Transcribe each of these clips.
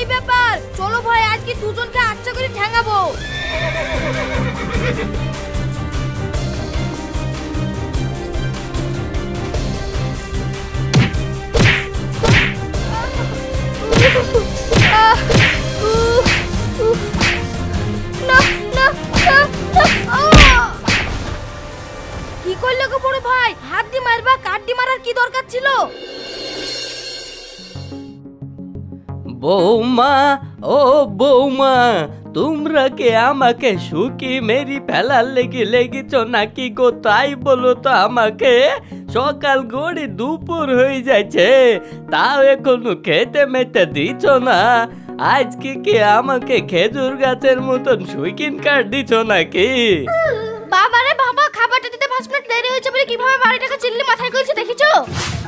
এই ব্যাপার, চলো ভাই আজকে দুজনকে আচ্ছা করে ঠ্যাঙাবো। কি করলে গো বড় ভাই? হাত দিয়ে মারবা, কাট দিয়ে মারার কি দরকার ছিল? বৌমা, ও বৌমা, তোমরা কে আমাকে শুকি মেরি ফেলার লেগে লেগেছ নাকি গো? তাই বলো তো আমাকে। সকাল গড়ি দুপুর হয়ে যাচ্ছে, তাও এখনো খেতে মেতে দিচ্ছ না। আজকে কি আমাকে খেজুর গাছের মতন সুইকিন কাট দিচ্ছ নাকি? বাবা রে বাবা, খাবারটা দিতে 5 মিনিট দেরি হয়েছে বলে কিভাবে বাড়িটাকে চিল্লি মাথায় করেছে দেখেছো?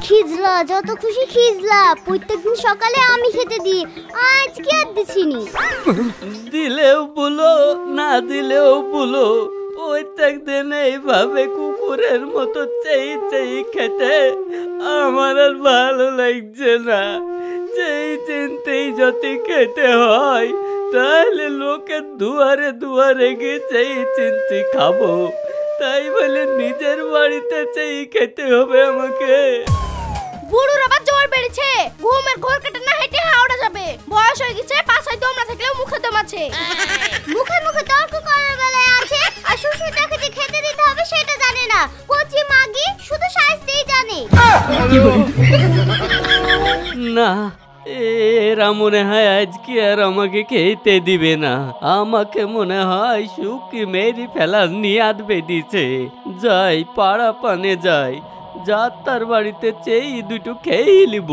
খিজলা, যত খুশি খিজলা, প্রত্যেকদিন সকালে আমি খেতে দিই, আজকে আর দিছিনি। দিলেও বলো, না দিলেও বলো, প্রত্যেক দিন এইভাবে কুকুরের মতো চেয়ে চেয়ে খেতে আমার আর ভালো লাগছে না। চেয়ে চিনতেই যদি খেতে হয় তাহলে লোকের দুয়ারে দুয়ারে গিয়ে চেয়ে চিনতে খাবো, তাই বলে নিজের বাড়িতে চেয়ে খেতে হবে আমাকে? বুড়োর আবার জ্বর বেড়েছে, ঘুমের ঘোর কেটে না হেঁটে হাওড়া যাবে। বয়স হয়ে গেছে, পাছায় দম না থাকলেও মুখে দম আছে। মুখে মুখে তর্ক করার বেলায় আছে, আর শ্বশুরটাকে যে খেতে দিতে হবে সেটা জানে না। কচি মাগি শুধু শাস্তিই জানে। না, এরা মনে হয় আজকে আর আমাকে খেতে দিবে না। আমাকে মনে হয় শুকি মেরি ফেলার নিয়াদ বেঁধেছে। যাই, পাড়া পানে যাই, যাত্রার বাড়িতে চেয়ে দুটো খেয়ে নিব।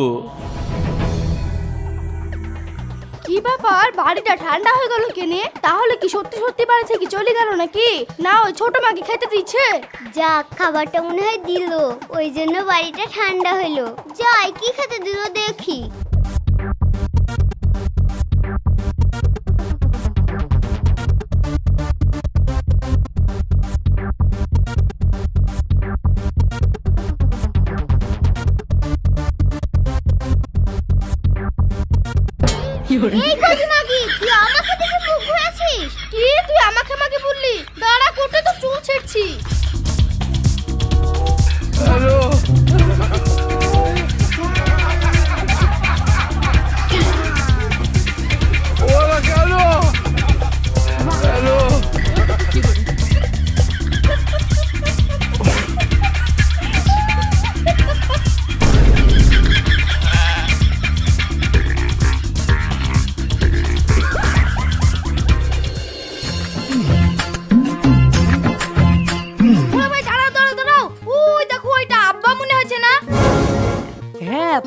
কি ব্যাপার, বাড়িটা ঠান্ডা হয়ে গেল কেনে? তাহলে কি সত্যি সত্যি বাড়ি থেকে চলে গেল নাকি? না ওই ছোট মাকে খেতে দিচ্ছে? যাক, খাবারটা মনে হয় দিল, ওই জন্য বাড়িটা ঠান্ডা হলো। যাই, কি খেতে দিল দেখি। এই কচি মাগি, তুই আমাকে দেখে মুখ ঘুরাছিস? কি তুই আমাকে মাকে বললি? দাঁড়া, কোটে তো চুল ছিঁড়ছি। হ্যালো, ওরা কেন? হ্যালো,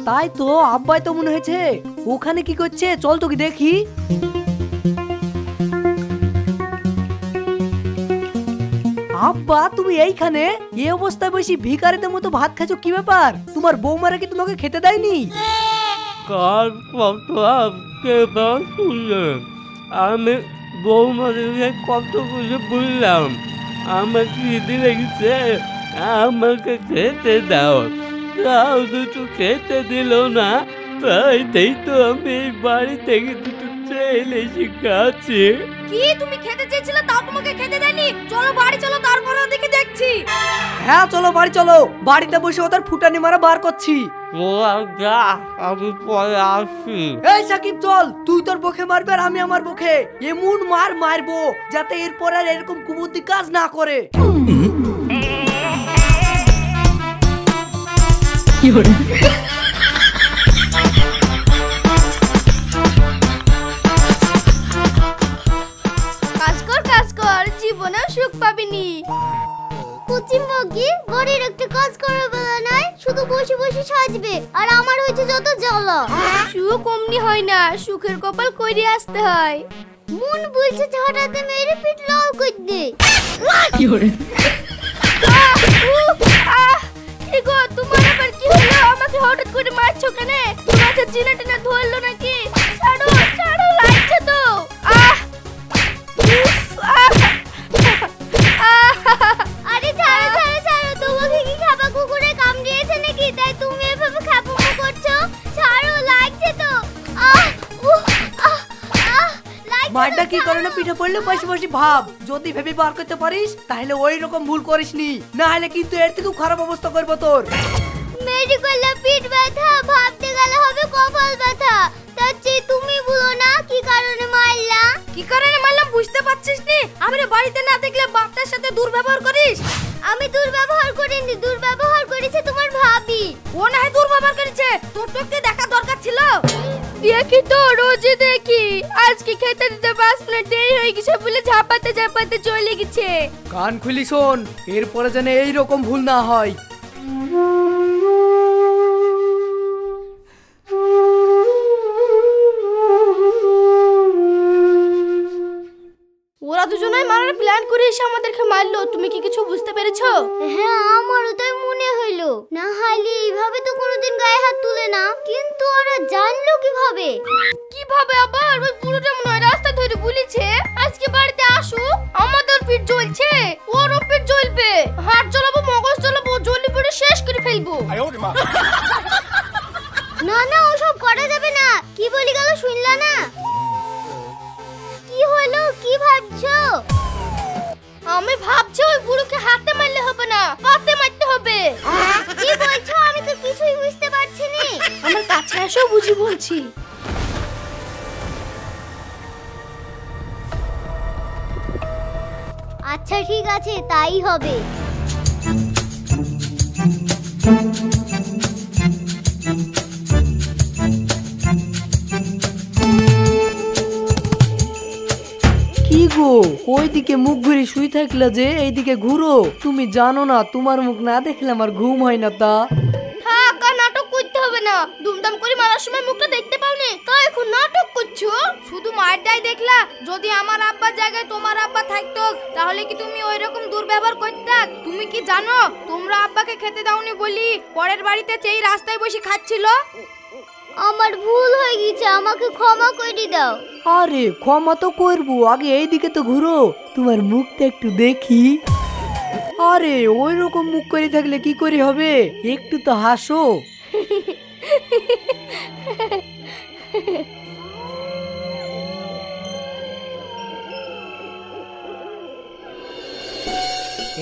তাই তো, আব্বাই তো মনে হয়েছে। ওখানে কি করছে? চল তো কি দেখি। আব্বা, তুমি এইখানে এই অবস্থায় বসে ভিখারিদের মতো ভাত খাচ্ছ, কি ব্যাপার? তোমার বৌমারা কি তোমাকে খেতে দেয়নি? কার কথা কে শুনলে? আমি বৌমাদেরকে কত কিছু বললাম, আমার খিদে লেগেছে, আমাকে খেতে দাও, তাও দুটো খেতে দিল না। তাই তো আমি এই বাড়ি থেকে দুটো ছেলে শিখাচ্ছি। কি তুমি খেতে চেয়েছিলে, তাও তোমাকে খেতে দেয়নি? চলো বাড়ি চলো, তারপরে ওদিকে দেখছি। হ্যাঁ চলো বাড়ি চলো, বাড়িতে বসে ওদের ফুটানি মারা বার করছি। আমি পরে আসছি। এই সাকিব চল, তুই তোর বকে মারবে আর আমি আমার বকে। এমন মারবো যাতে এরপর আর এরকম কুবুদ্ধি কাজ না করে। কাজ কর, জীবনে সুখ পাবিনি। কচি মাগি, বাড়ির একটা কাজ করার বেলা নাই, শুধু বসে বসে সাজবে, আর আমার হয়েছে যত জ্বালা। সুখ অমনি হয় না, সুখের কপাল কইরে আসতে হয়। মন বলছে ঝাড়াতে মেরে পিঠ লাল করে দে। তোমার আবার কি হলো? আমাকে হঠাৎ করে মারছো কেন? তোমাকে চিনা টিনা ধরলো নাকি? ছাড়ো ছাড়ো, লাগছে তো। আরে ছাড়ো ছাড়ো ছাড়ো, তোমাকে কি খাবা কুকুরে কামড়িয়েছে নাকি? তাই তুমি এভাবে খাপুমো করছো? ছাড়ো, লাগছে তো। মারটা কি কারণে পিঠে পড়লে বসে বসে ভাব, যদি ভেবে বার করতে পারিস তাহলে ওই রকম ভুল করিসনি, না হলে কিন্তু এর থেকে খারাপ অবস্থা করবো তোর। মেডিকেলে পিঠ ব্যথা, ভাবতে গেলে হবে কপাল ব্যথা। তার চেয়ে তুমি বলো না কি কারণে মারলা? কি কারণে মারলাম বুঝতে পারছিস নি? আমি বাড়িতে না দেখলে বাপটার সাথে দুর্ব্যবহার করিস। আমি দুর্ব্যবহার করিনি, দুর্ব্যবহার করেছে তোমার ভাবি। ও না হয় দুর্ব্যবহার করেছে, তোর তোকে দেখা দরকার ছিল। দেখি তো রোজই দেখি, আজকে খেতে দিতে 5 মিনিট দেরি হয়ে গেছে বলে ঝাপাতে ঝাপাতে চলে গেছে। কান খুলি শোন, এরপরে যেন এই রকম ভুল না হয়। ওরা দুজনেই মারার প্ল্যান করে এসে আমাদেরকে মারলো, তুমি কি কিছু বুঝতে পেরেছো? হ্যাঁ, আমারও তাই মনে হলো। না হলে এইভাবে তো কোনোদিন গায়ে হাত তুলে না, কিন্তু ওরা জানলো কিভাবে? কিভাবে আবার? ওই পুরোটা মনে হয় রাস্তা ধরে বলেছে আজকে বাড়িতে আসো, আমাদের পিঠ জ্বলছে, ওরও পিঠ জ্বলবে, হাত জ্বলাবো, মগজ জ্বলাবো, জ্বলি পড়ে শেষ করে ফেলবো। না না, ওসব করা যাবে না। কি বলি গেল শুনলা না? কি হলো, কি ভাবছো? আমি ভাবছি ওই বুড়োকে হাতে মারলে হবে না, পাতে মারতে হবে। কি বলছো? আমি তো কিছুই বুঝতে পারছি না। আমার কাছে এসো, বুঝি বলছি। আচ্ছা ঠিক আছে, তাই হবে। কি গো, ওইদিকে মুখ ঘুরে শুই থাকলে যে এইদিকে ঘুরো? তুমি জানো না তোমার মুখ না দেখলে আমার ঘুম হয় না। তা থাক, আর নাটক করতে হবে না। দুমদাম করে মারার সময় মুখটা দেখতে পাওনি, তাই এখন নাটক করছো। শুধু মারটাই দেখলা, যদি আমার আব্বার জায়গায় তোমার আব্বা থাকতো তাহলে কি তুমি ওই রকম দুর্ব্যবহার করতে? তুমি কি জানো তোমরা আব্বাকে খেতে দাওনি বলি পরের বাড়িতে সেই রাস্তায় বসে খাচ্ছিল? আমার ভুল হয়ে গেছে, আমাকে ক্ষমা করে দাও। আরে ক্ষমা তো করবো, আগে এইদিকে তো ঘুরো, তোমার মুখটা একটু দেখি। আরে ওই রকম মুখ করে থাকলে কি করে হবে, একটু তো হাসো।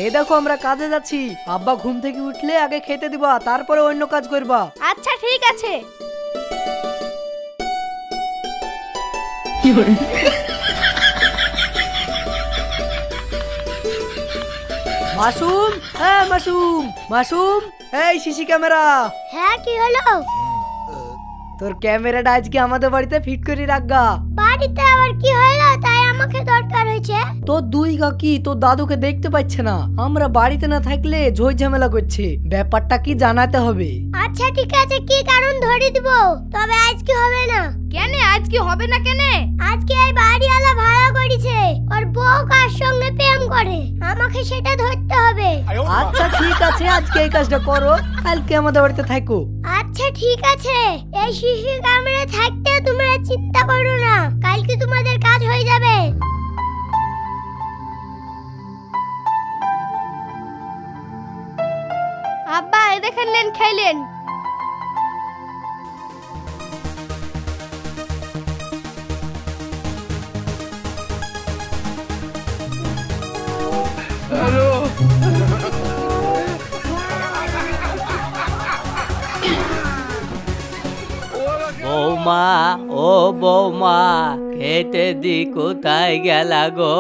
এই দেখো আমরা কাজে যাচ্ছি, আব্বা ঘুম থেকে উঠলে আগে খেতে দিবা, তারপরে অন্য কাজ করবা। আচ্ছা ঠিক আছে। মাসুম, হ্যাঁ মাসুম, মাসুম, এই সিসি ক্যামেরা। হ্যাঁ, কি হলো? তোর ক্যামেরাটা আজকে আমাদের বাড়িতে ফিট করে রাখগা। বাড়িতে আবার কি হলো? তাই আমাকে দরকার হয়েছে। তোর দুই কাকি তোর দাদুকে দেখতে পাচ্ছে না, আমরা বাড়িতে না থাকলে ঝই ঝামেলা করছে, ব্যাপারটা কি জানাতে হবে। আচ্ছা ঠিক আছে, কি কারণ ধরে দিব, তবে আজকে হবে না। কেন আজকে হবে না? কেন? আজকে এই বাড়িওয়ালা ভাড়া করেছে, ওর বউ কার সঙ্গে প্রেম করে, আমাকে সেটা ধরতে হবে। আচ্ছা ঠিক আছে, আজকে এই কাজটা করো, কালকে আমাদের বাড়িতে থাকো। আচ্ছা ঠিক আছে, এই শিশু ক্যামেরা থাকতে তোমরা চিন্তা করো না, কালকে তোমাদের কাজ হয়ে যাবে। আব্বা এই দেখেন, লেন খাইলেন। হ্যালো, বৌমা, ও বৌমা, খেতে দি কোথায় গেলা গো?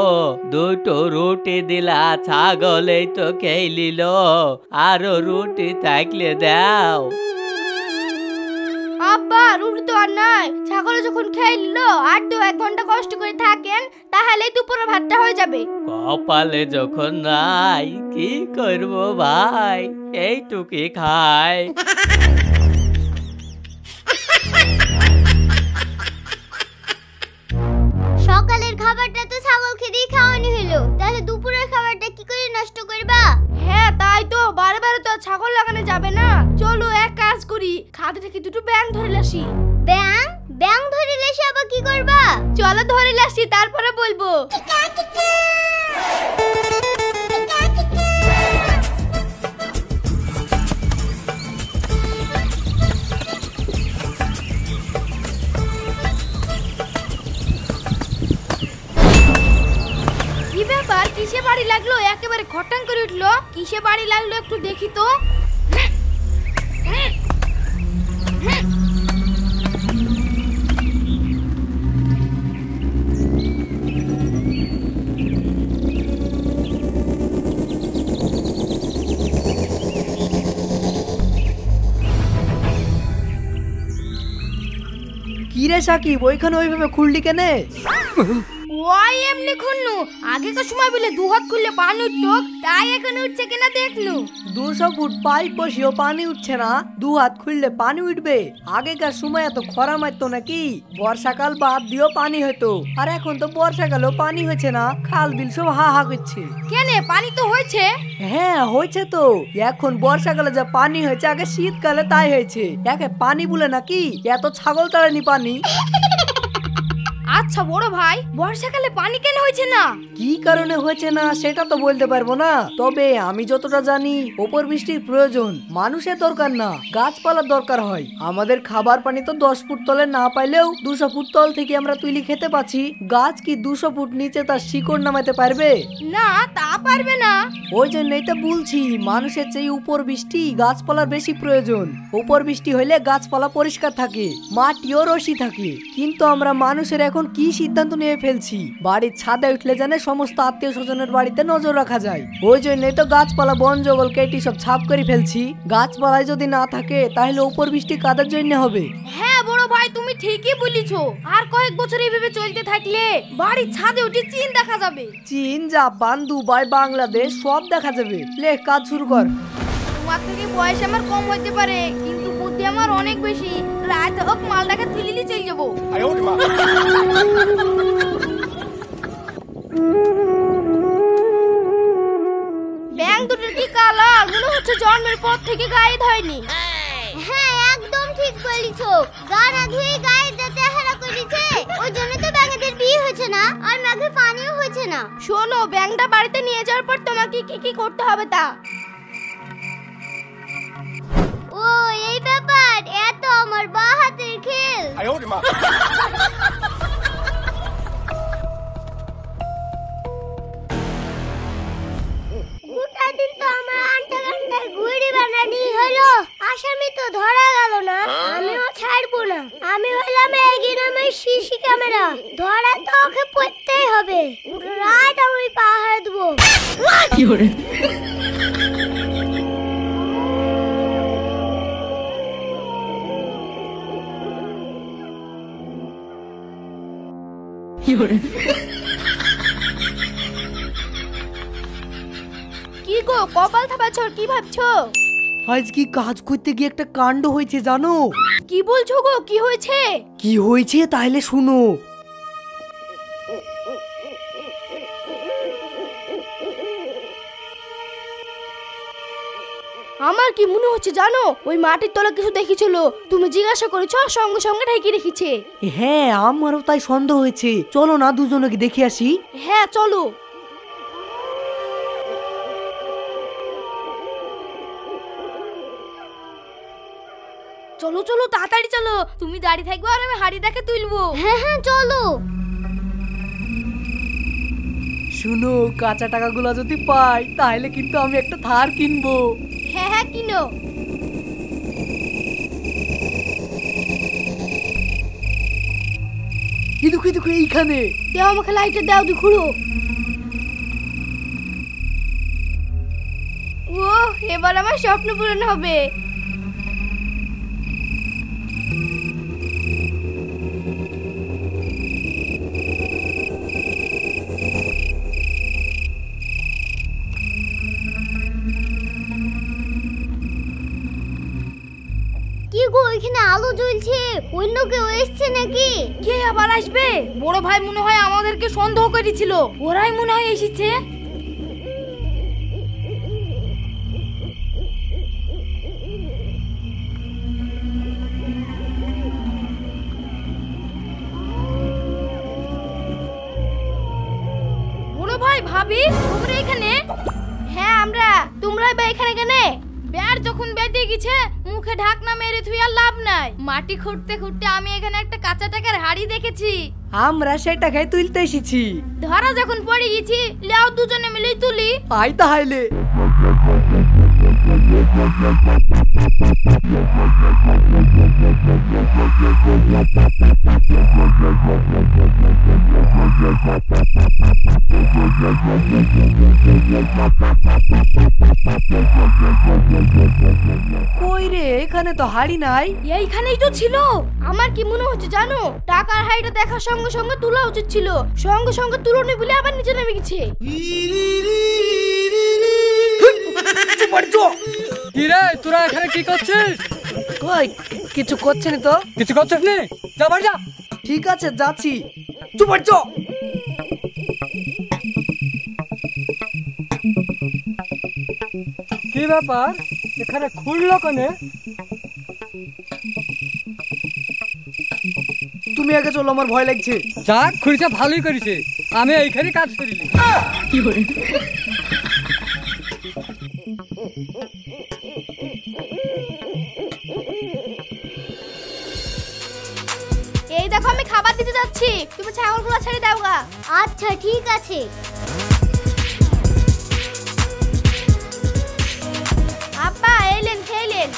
দুটো রুটি দিলা, ছাগলেই তো খেয়ে নিল, আরো রুটি থাকলে দাও। আব্বা রুটি তো আর নাই, ছাগলে যখন খেয়ে নিল, আর তো 1 ঘন্টা কষ্ট করে থাকেন, তাহলেই দুপুরের ভাতটা হয়ে যাবে। কপালে যখন নাই কি করব ভাই, এইটুকি খাই। সকালের খাবারটা তো ছাগলকে দিয়ে খাওয়ানো হলো, তাহলে দুপুরের খাবারটা কি করে নষ্ট করবা? হ্যাঁ তাই তো, বারে বারে তো ছাগল লাগানো যাবে না। চলো এক কাজ করি, খাতে থেকে দুটো ব্যাং ধরে লাসি। ব্যাং? ব্যাং ধরে লেসে আবার কি করবা? চলো ধরে লাসি, তারপরে বলবো। কিসে বাড়ি লাগলো একেবারে খটাং করে উঠলো? কিসে বাড়ি লাগলো একটু দেখি তো। কি রে সাকিব, ওইখানে ওইভাবে খুললি কেনে? ওই এমনি খুলনু, আগেকার সময় বলে দু হাত খুললে পানি উঠতো, তাই এখন উঠছে কিনা দেখনু। 200 ফুট পাইপ বসিয়েও পানি উঠছে না, 2 হাত খুললে পানি উঠবে? আগেকার সময় এত খরা মারতো নাকি? বর্ষাকাল বাদ দিয়েও পানি হতো, আর এখন তো বর্ষাকালেও পানি হয়েছে না, খাল বিল সব হা হা করছে। কেনে পানি তো হয়েছে? হ্যাঁ হয়েছে তো, এখন বর্ষাকালে যা পানি হয়েছে আগে শীতকালে তাই হয়েছে। একে পানি বলে নাকি? এত ছাগল তাড়ানি পানি। আচ্ছা বড় ভাই, বর্ষাকালে পানি কেন হয়েছে না? কি কারণে হয়েছে না সেটা তো বলতে পারবো না, তবে আমি যতটা জানি ওপর বৃষ্টির প্রয়োজন মানুষের দরকার না, গাছপালার দরকার হয়। আমাদের খাবার পানি তো 10 ফুট তলে না পাইলেও 200 ফুট তল থেকে আমরা তুলি খেতে পাচ্ছি। গাছ কি 200 ফুট নিচে তার শিকড় নামাতে পারবে? না, তা পারবে না। ওই জন্যই তো বলছি মানুষের চেয়ে উপর বৃষ্টি গাছপালার বেশি প্রয়োজন। উপর বৃষ্টি হইলে গাছপালা পরিষ্কার থাকে, মাটিও রসি থাকে। কিন্তু আমরা মানুষের এখন কি সিদ্ধান্ত নিয়ে ফেলছি, বাড়ির ছাদে উঠলে জানে সমস্ত আত্মীয় স্বজনের বাড়িতে নজর রাখা যায়। ওই জন্যই তো গাছপালা বন জঙ্গল কেটে সব ছাপ করে ফেলছি। গাছপালায় যদি না থাকে তাহলে উপর বৃষ্টি কাদের জন্য হবে? হ্যাঁ বড় ভাই, তুমি ঠিকই বলেছো। আর কয়েক বছর এইভাবে চলতে থাকলে বাড়ির ছাদে উঠে চীন দেখা যাবে। চীন, জাপান, দুবাই, বাংলাদেশ সব দেখা যাবে। লে কাজ শুরু কর। তোমার থেকে বয়স আমার কম হইতে পারে, কিন্তু বুদ্ধি আমার অনেক বেশি। রাত হোক মাল দেখা তুলিলি চলে যাবো। ব্যাং দুটোর কি কালার, মনে হচ্ছে জন্মের পর থেকে গায়ে ধয়নি। হ্যাঁ একদম ঠিক বলিছো, গা না ধুয়ে গায়ে যা চেহারা করেছে, ওই জন্য তো ব্যাঙেদের বিয়ে হয়েছে না, আর মেঘে পানিও হয়েছে না। শোনো, ব্যাংটা বাড়িতে নিয়ে যাওয়ার পর তোমাকে কি কি করতে হবে তা। ও এই ব্যাপার, এত আমার বা হাতের খেল। গোটা দিন তো আমার আন্টা ঘন্টায় ঘুড়ি বানানি হলো, আসামি তো ধরা গেল না। আমিও ছাড়বো না, আমি হলাম এই নামের সিসি ক্যামেরা, ধরা তো ওকে পড়তেই হবে। রাত আমি পাহাড় দেবো। কি গো কপাল থাপাচ্ছ, কি ভাবছো? আজ কি কাজ করতে গিয়ে একটা কাণ্ড হয়েছে জানো? কি বলছো গো, কি হয়েছে? কি হয়েছে তাহলে শুনো। আমার কি মনে হচ্ছে জানো, ওই মাটির তলা কিছু দেখেছিল, তুমি জিজ্ঞাসা করেছো, সঙ্গে সঙ্গে ঢেকে রেখেছে। হ্যাঁ আমারও তাই সন্দেহ হয়েছে, চলো না দুজনকে দেখে আসি। হ্যাঁ চলো। চলো চলো তাড়াতাড়ি চলো, তুমি দাঁড়িয়ে থাকবে আর আমি হাড়ি দেখে তুলবো। হ্যাঁ হ্যাঁ চলো। শুনো, কাঁচা টাকাগুলো যদি পাই তাহলে কিন্তু আমি একটা থার কিনবো। হ্যাঁ হ্যাঁ কিনো। দেখো দেখো এইখানে। দেও আমাকে লাইটটা দাও, দি ঘুরো। ও এবার আমার স্বপ্ন পূরণ হবে। কি গো এখানে আলো জ্বলছে, অন্য কেউ এসছে নাকি? কে আবার আসবে? বড় ভাই মনে হয় আমাদেরকে সন্দেহ করেছিল, ওরাই মনে হয় এসেছে। বড় ভাই, ভাবি তোমরা এখানে? হ্যাঁ আমরা। তোমরাই বা এখানে কেন? বের যখন বেঁধে গেছে মুখ মুখে ঢাকনা মেরে থুই আর লাভ নাই। মাটি খুঁড়তে খুঁড়তে আমি এখানে একটা কাঁচা টাকার হাড়ি দেখেছি। আমরা সেটা খাই তুলতে এসেছি। ধরা যখন পড়ে গেছি, লাও দুজনে মিলেই তুলি। আই তাহলে। কই রে, এখানে তো হাড়ি নাই। এইখানেই তো ছিল। আমার কি মনে হচ্ছে জানো, টাকার হাড়িটা দেখার সঙ্গে সঙ্গে তোলা উচিত ছিল। সঙ্গে সঙ্গে তুলনি বলে আবার নিচে নেমে গেছে। কি রে, তোরা এখানে কি করছিস? কই কিছু করছে না তো। কিছু করছিস নি? যা বাড়ি যা। ঠিক আছে, যাচ্ছি। চুপ কর চো। কি ব্যাপার, এখানে খুঁড়লো কেনে? তুমি আগে চলো, আমার ভয় লাগছে। যাক, খুঁড়িছে ভালোই করেছে। আমি এইখানে কাজ করিলি। এই দেখো আমি খাবার দিতে যাচ্ছি, তুমি ছাগলগুলো ছেড়ে দাও গা। আচ্ছা ঠিক আছে। আব্বা এলেন, খেলেন।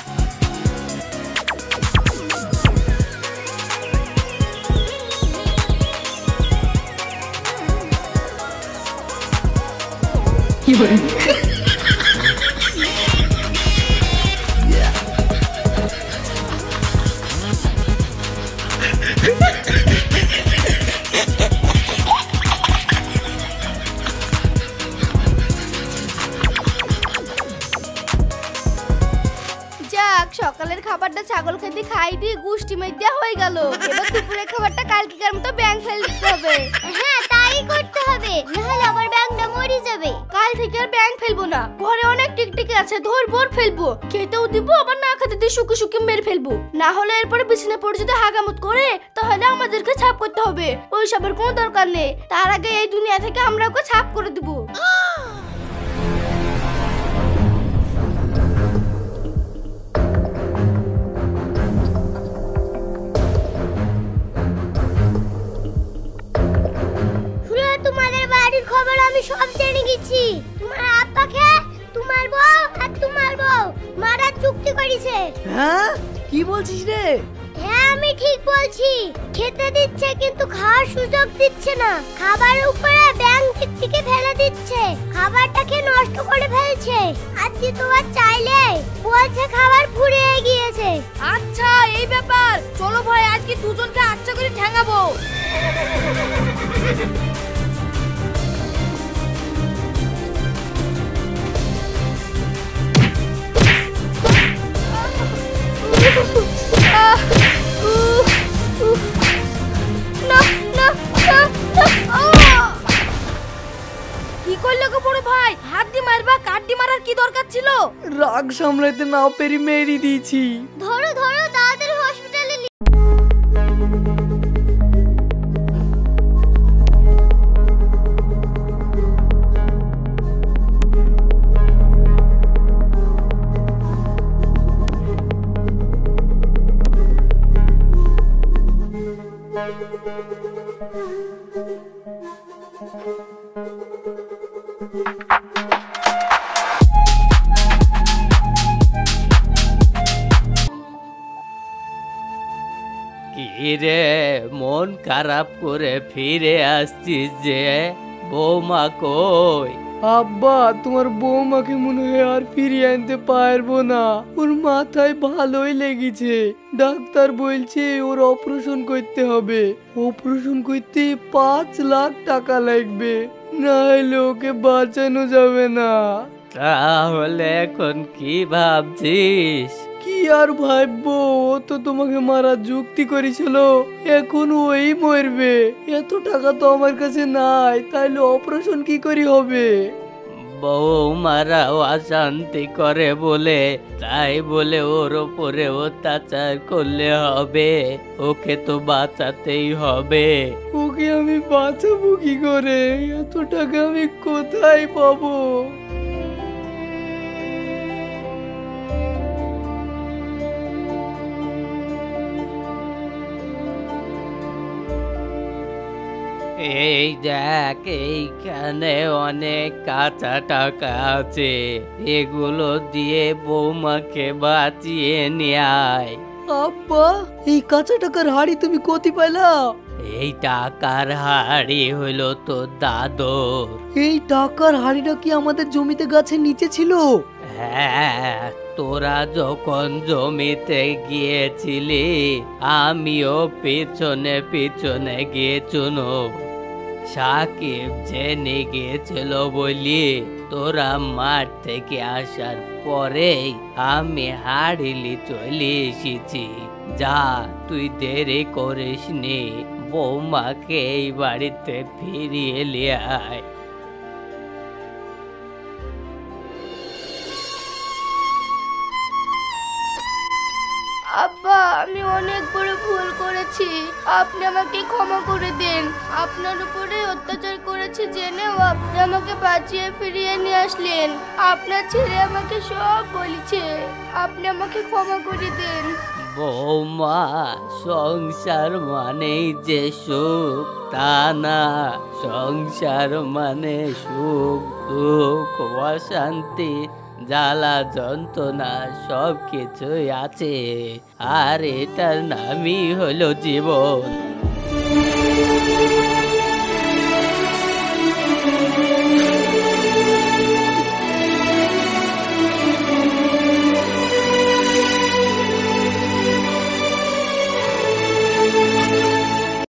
সকালের খাবারটা ছাগল খেতে খাই দিয়ে গুষ্টি মেয়ে হয়ে গেল। এবার দুপুরের খাবারটা কালকেকার মতো ব্যাং ফেলে দিতে হবে। হ্যাঁ তাই করতে হবে, নাহলে আবার ব্যাংকটা মরে যাবে। কাল থেকে আর ব্যাং ফেলবো না। ঘরে অনেক টিকটিকি আছে, ধরবো আর ফেলবো। খেতেও দিব, আবার না খেতে দিয়ে শুকে শুকে মেরে ফেলবো। না হলে এরপরে বিছানা পড়ে যদি হাগামত করে, তাহলে আমাদেরকে ছাপ করতে হবে। ওই সবের কোনো দরকার নেই। তার আগে এই দুনিয়া থেকে আমরা ওকে ছাপ করে দেবো। তোমাদের বাড়ির খবর আমি সব জেনে গেছি। তোমার আব্বাকে তোমার বউ আর তোমার বউ মারার চুক্তি করেছে। হ্যাঁ, কি বলছিস রে? হ্যাঁ আমি ঠিক বলছি। খেতে দিচ্ছে কিন্তু খাওয়ার সুযোগ দিচ্ছে না। খাবারের উপরে ব্যাং টিকটিকি ফেলে দিচ্ছে, খাবারটাকে নষ্ট করে ফেলছে। আজকে তোমার চাইলে বলছে খাবার ফুরিয়ে গিয়েছে। আচ্ছা এই ব্যাপার, চলো ভাই আজকে দুজনকে আচ্ছা করে ঠ্যাঙাবো। কি করলে গো বড় ভাই? হাত দিয়ে মারবা, কাট দিয়ে মারার কি দরকার ছিল? রাগ সামলাইতে না পেরে মেরে দিয়েছি। ধরো ধরো, তাড়াতাড়ি হসপিটালে। কি রে, মন খারাপ করে ফিরে আসছিস যে? বৌমা কই? আব্বা, তোমার বৌমাকে মনে হয় আর ফিরিয়ে আনতে পারবো না। ওর মাথায় ভালোই লেগেছে। ডাক্তার বলছে ওর অপারেশন করতে হবে। অপারেশন করতে 5 লাখ টাকা লাগবে, না হলে ওকে বাঁচানো যাবে না। তাহলে এখন কি ভাবছিস? কি আর ভাববো, ও তো তোমাকে মারার যুক্তি করেছিল, এখন ওই মরবে। এত টাকা তো আমার কাছে নাই, তাইলে অপারেশন কি করে হবে? বৌমারাও অশান্তি করে বলে, তাই বলে ওর ওপরে অত্যাচার করলে হবে? ওকে তো বাঁচাতেই হবে। ওকে আমি বাঁচাবো কি করে? এত টাকা আমি কোথায় পাবো? এই দেখ, এইখানে অনেক কাঁচা টাকা আছে, এগুলো দিয়ে বৌমাকে বাঁচিয়ে নিয়ে আয়। আব্বা, এই কাঁচা টাকার হাড়ি তুমি কোথি পাইলা? এই টাকার হাড়ি হইলো তোর দাদুর। এই টাকার হাড়িটা কি আমাদের জমিতে গাছের নিচে ছিল? হ্যাঁ, তোরা যখন জমিতে গিয়েছিলি আমিও পেছনে পেছনে গিয়েছুনো। সাকিব জেনে গিয়েছিল বলি তোরা মাঠ থেকে আসার পরেই আমি হাড়িলি চলে এসেছি। যা, তুই দেরি করিসনি, বৌমাকে এই বাড়িতে ফিরিয়ে নিয়ে আয়। আব্বা, আমি অনেক বড় ভুল করেছি, আপনি আমাকে ক্ষমা করে দিন। আপনার উপরে অত্যাচার করেছি জেনেও আপনি আমাকে বাঁচিয়ে ফিরিয়ে নিয়ে আসলেন। আপনার ছেলে আমাকে সব বলেছে, আপনি আমাকে ক্ষমা করে দিন। বৌমা, সংসার মানেই যে সুখ তা না। সংসার মানে সুখ দুঃখ অশান্তি জ্বালা যন্ত্রণা সব কিছুই আছে, আর এটার নামই হলো জীবন।